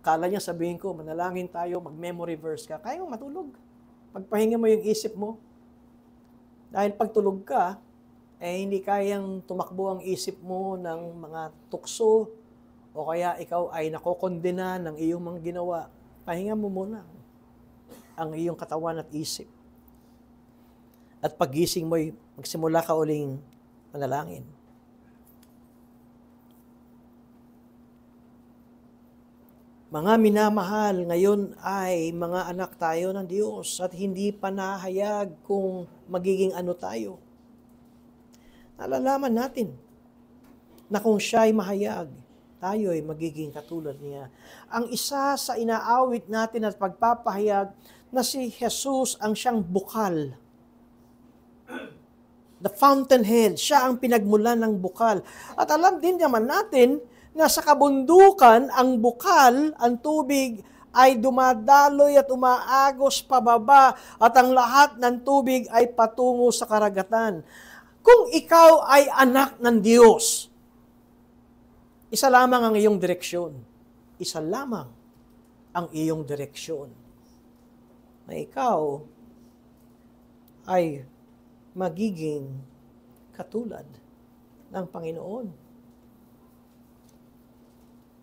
Kala niya sabihin ko, manalangin tayo, mag-memory verse ka. Kaya mo matulog. Magpahinga mo yung isip mo. Dahil pag tulog ka, hindi kayang tumakbo ang isip mo ng mga tukso o kaya ikaw ay nakokondena ng iyong mga ginawa. Pahinga mo muna ang iyong katawan at isip. At paggising mo, magsimula ka uling manalangin. Mga minamahal, ngayon ay mga anak tayo ng Diyos at hindi pa nahayag kung magiging ano tayo. Nalalaman natin na kung siya ay mahayag, tayo ay magiging katulad niya. Ang isa sa inaawit natin at pagpapahayag na si Jesus ang siyang bukal. The fountainhead, siya ang pinagmulan ng bukal. At alam din naman natin na sa kabundukan, ang bukal, ang tubig, ay dumadaloy at umaagos pababa at ang lahat ng tubig ay patungo sa karagatan. Kung ikaw ay anak ng Diyos, isa lamang ang iyong direksyon. Isa lamang ang iyong direksyon. Na ikaw ay magiging katulad ng Panginoon.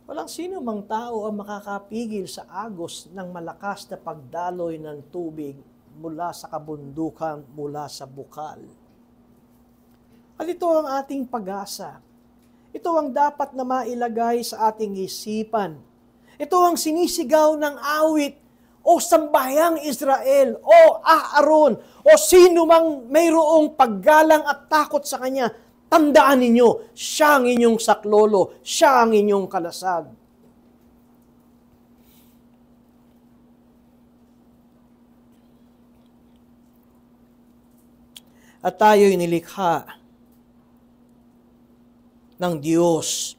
Walang sino mang tao ang makakapigil sa agos ng malakas na pagdaloy ng tubig mula sa kabundukan, mula sa bukal. At ito ang ating pag-asa. Ito ang dapat na mailagay sa ating isipan. Ito ang sinisigaw ng awit, o sambayang Israel, o Aaron, o sino mang mayroong paggalang at takot sa kanya, tandaan ninyo, siya ang inyong saklolo, siya ang inyong kalasag. At tayo'y nilikha ng Diyos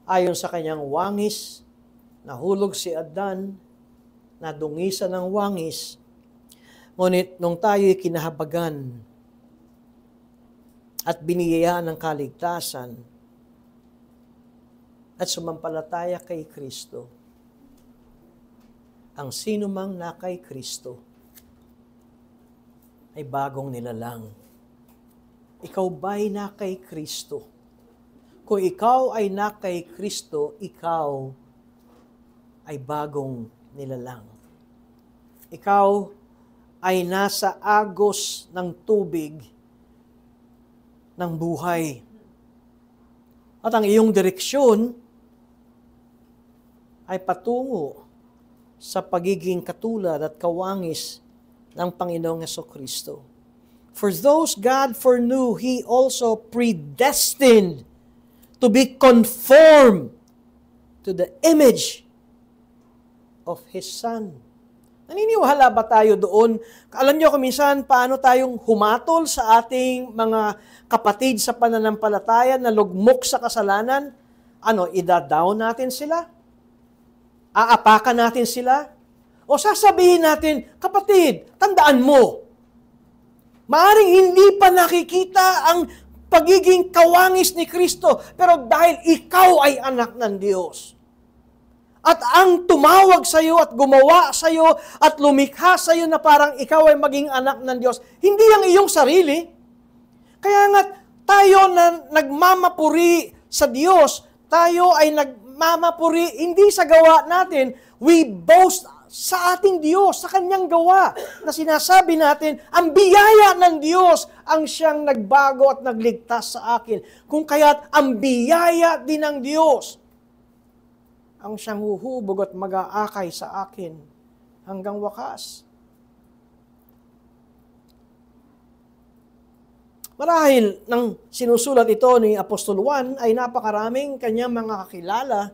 ayon sa kanyang wangis. Nahulog si Adan, nadungisan ng wangis, ngunit nung tayo'y kinahabagan at biniyayaan ng kaligtasan at sumampalataya kay Kristo, ang sino mang na kay Kristo ay bagong nilalang. Ikaw ba'y na kay Kristo? Kung ikaw ay na kay Kristo, ikaw ay bagong nilalang. Ikaw ay nasa agos ng tubig ng buhay. At ang iyong direksyon ay patungo sa pagiging katulad at kawangis ng Panginoong Jesucristo. For those God foreknew, He also predestined to be conformed to the image of His Son. Naniniwala ba tayo doon? Alam niyo kung minsan paano tayong humatol sa ating mga kapatid sa pananampalataya na lugmok sa kasalanan? Ida-down natin sila? Aapakan natin sila? O sasabihin natin, kapatid, tandaan mo, maaring hindi pa nakikita ang pagiging kawangis ni Kristo, pero dahil ikaw ay anak ng Diyos, at ang tumawag sa iyo at gumawa sa iyo at lumikha sa iyo na parang ikaw ay maging anak ng Diyos, hindi ang iyong sarili. Kaya nga tayo na nagmamapuri sa Diyos, tayo ay nagmamapuri hindi sa gawa natin, we boast sa ating Diyos, sa Kanyang gawa, na sinasabi natin, ang biyaya ng Diyos ang siyang nagbago at nagligtas sa akin. Kung kaya't ang biyaya din ng Diyos ang siyang huhubog at mag-aakay sa akin hanggang wakas. Marahil nang sinusulat ito ni Apostol Juan ay napakaraming kanyang mga kakilala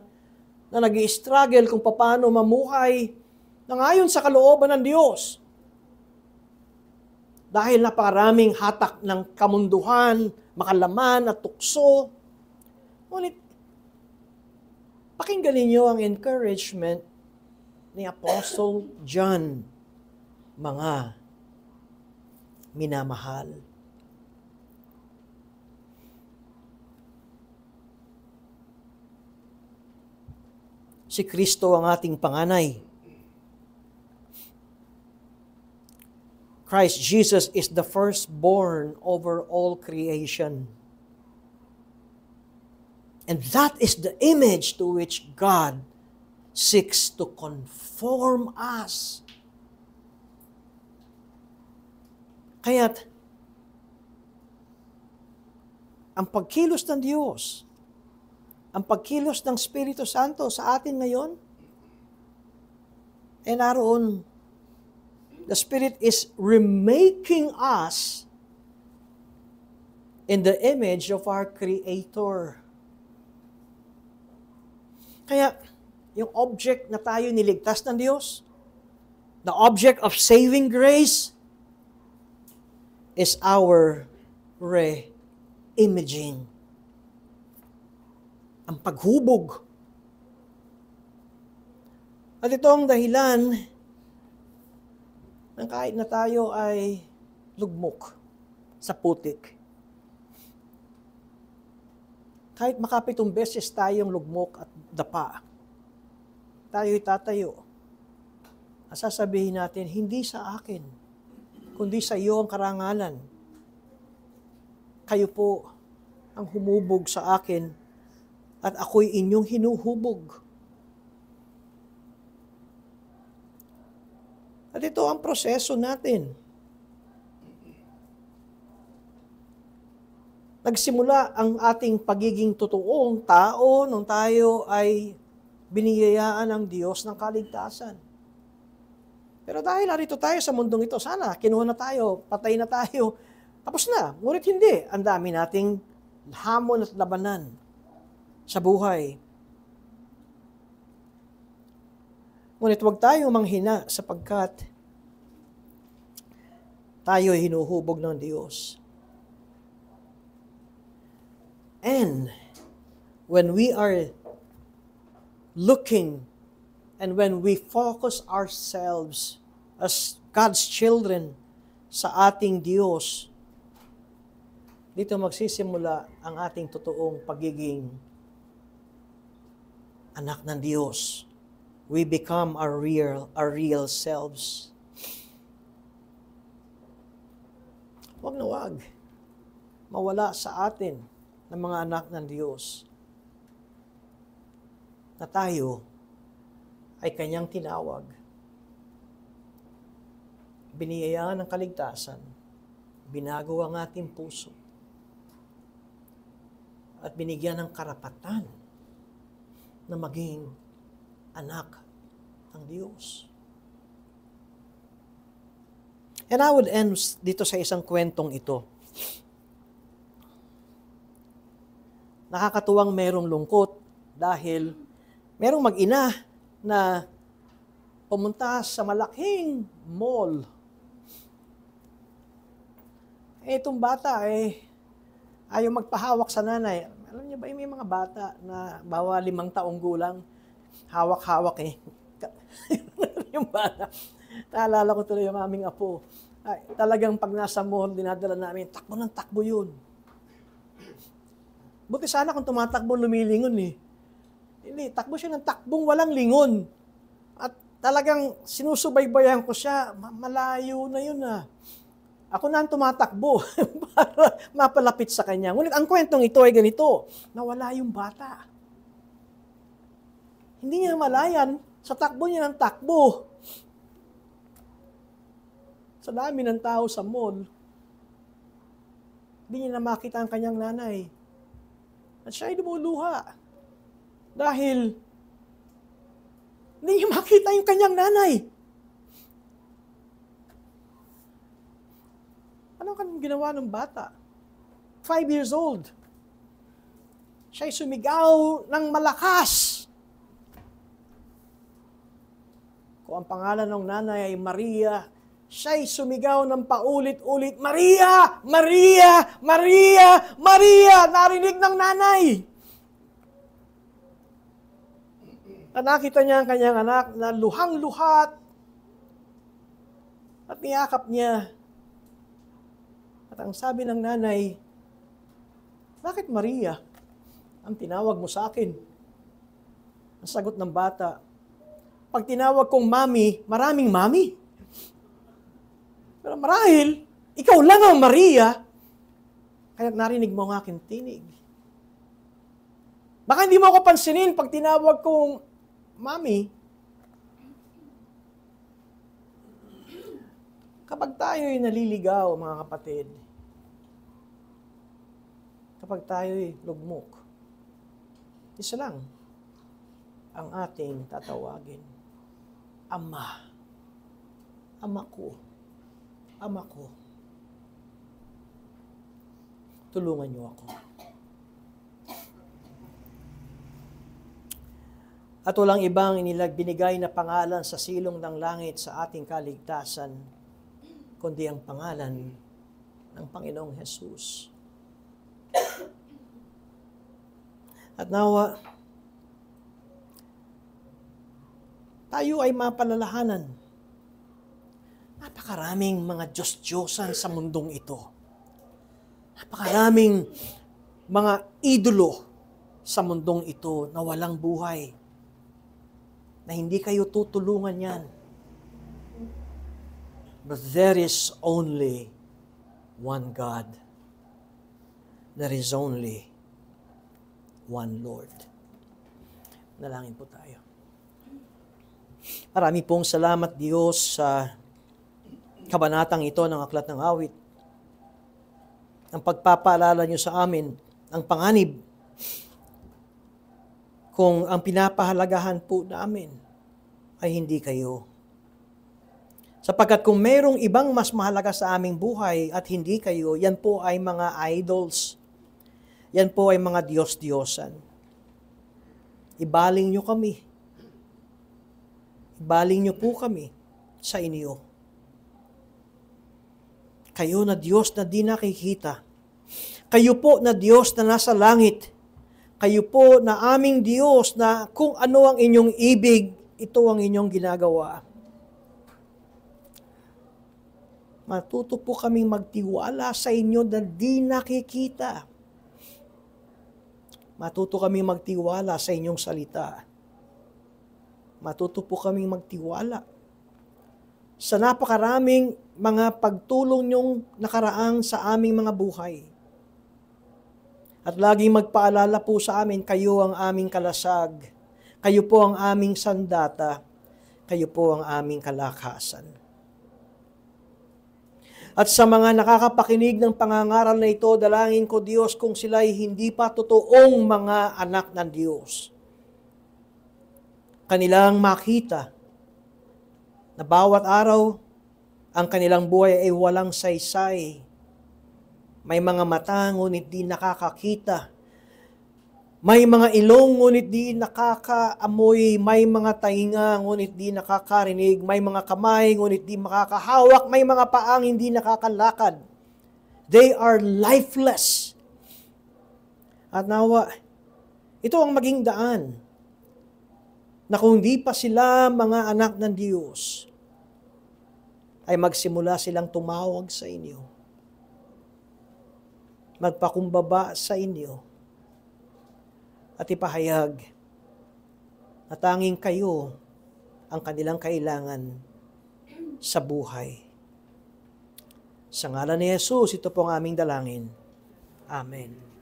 na nag-i-struggle kung paano mamuhay na ayon sa kalooban ng Diyos. Dahil napakaraming hatak ng kamunduhan, makalaman at tukso. Ngunit, pakinggan ninyo ang encouragement ni Apostle John, mga minamahal. Si Kristo ang ating panganay. Christ Jesus is the firstborn over all creation. And that is the image to which God seeks to conform us. Kaya't, ang pagkilos ng Diyos, ang pagkilos ng Espiritu Santo sa atin ngayon? E naroon, the Spirit is remaking us in the image of our Creator. Kaya, yung object na tayo niligtas ng Diyos, the object of saving grace, is our re-imaging. Ang paghubog. At ito ang dahilan ng kahit na tayo ay lugmok sa putik. Kahit makapitong beses tayong lugmok at dapa, tayo'y tatayo. Sasabihin natin, hindi sa akin, kundi sa iyo ang karangalan. Kayo po ang humubog sa akin at ako'y inyong hinuhubog. At ito ang proseso natin. Nagsimula ang ating pagiging totoong tao nung tayo ay biniyayaan ng Diyos ng kaligtasan. Pero dahil narito tayo sa mundong ito, sana kinuha na tayo, patay na tayo, tapos na. Ngunit hindi. Ang dami nating hamon at labanan sa buhay. Ngunit huwag tayong manghina sapagkat tayo ay hinuhubog ng Diyos. And when we are looking and when we focus ourselves as God's children sa ating Diyos, dito magsisimula ang ating totoong pagiging anak ng Diyos. We become our real selves. Huwag na huwag mawala sa atin ng mga anak ng Diyos na tayo ay Kanyang tinawag. Biniyayaan ng kaligtasan, binago ang ating puso, at binigyan ng karapatan na maging anak ng Diyos. And I would end dito sa isang kwentong ito. Nakakatuwang merong lungkot dahil merong mag-ina na pumunta sa malaking mall. Itong bata ayaw magpahawak sa nanay. Alam niyo ba, may mga bata na bawa 5 taong gulang, hawak-hawak yung bata. Naalala ko tuloy yung aming apo. Talagang pag nasa mall, dinadala namin, takbo ng takbo yun. Buti sana kung tumatakbo, lumilingon Hindi, takbo siya ng takbong walang lingon. At talagang sinusubaybayan ko siya, malayo na yun Ako na ang tumatakbo para mapalapit sa kanya. Ngunit ang kwentong ito ay ganito, nawala yung bata. Hindi niya malayan, sa takbo niya ng takbo. Sa dami ng tao sa mall, hindi niya na makita ang kanyang nanay. At siya ay lumuluha. Dahil hindi niya makita yung kanyang nanay. Ano kanyang ginawa ng bata? 5 years old. Siya'y sumigaw ng malakas. Kung ang pangalan ng nanay ay Maria, siya'y sumigaw ng paulit-ulit, Maria! Maria! Maria! Maria! Narinig ng nanay. At nakita niya ang kanyang anak na luhang-luhat at niyakap niya. At ang sabi ng nanay, bakit Maria ang tinawag mo sa akin? Ang sagot ng bata, pag tinawag kong mami, maraming mami. Pero marahil, ikaw lang ang Maria, kaya narinig mo ang aking tinig. Baka hindi mo ako pansinin pag tinawag kong mami. Kapag tayo'y naliligaw, mga kapatid, kapag tayo'y lugmok, Isa lang ang ating tatawagin. Ama. Ama ko. Ama ko. Tulungan niyo ako. At walang ibang binigay na pangalan sa silong ng langit sa ating kaligtasan, kundi ang pangalan ng Panginoong Hesus. At nawa, tayo ay mapalalahanan. Napakaraming mga Diyos-Diyosan sa mundong ito. Napakaraming mga idolo sa mundong ito na walang buhay. Na hindi kayo tutulungan yan. But there is only one God. There is only one Lord. Nalangin po tayo. Marami pong salamat, Diyos, sa kabanatang ito ng Aklat ng Awit. Ang pagpapaalala niyo sa amin ang panganib kung ang pinapahalagahan po namin ay hindi kayo. Sapagkat kung mayroong ibang mas mahalaga sa aming buhay at hindi kayo, yan po ay mga idols. Yan po ay mga Diyos-Diyosan. Ibaling nyo kami. Ibaling nyo po kami sa inyo. Kayo na Diyos na di nakikita. Kayo po na Diyos na nasa langit. Kayo po na aming Diyos na kung ano ang inyong ibig, ito ang inyong ginagawa. Matuto po kaming magtiwala sa inyo na di nakikita. Matuto kaming magtiwala sa inyong salita. Matuto po kaming magtiwala sa napakaraming mga pagtulong niyong nakaraang sa aming mga buhay. At laging magpaalala po sa amin, kayo ang aming kalasag. Kayo po ang aming sandata. Kayo po ang aming kalakasan. At sa mga nakakapakinig ng pangangaral na ito, dalangin ko, Diyos, kung sila'y hindi pa totoong mga anak ng Diyos. Kanilang makita na bawat araw, ang kanilang buhay ay walang saysay. May mga mata, ngunit di nakakakita. May mga ilong, ngunit di nakakaamoy. May mga tainga, ngunit di nakakarinig. May mga kamay, ngunit di makakahawak. May mga paang hindi nakakalakad. They are lifeless. At nawa, ito ang maging daan na kung di pa sila mga anak ng Diyos, ay magsimula silang tumawag sa inyo. Magpakumbaba sa inyo at ipahayag na tanging kayo ang kanilang kailangan sa buhay. Sa ngalan ni Jesus, ito po ang aming dalangin. Amen.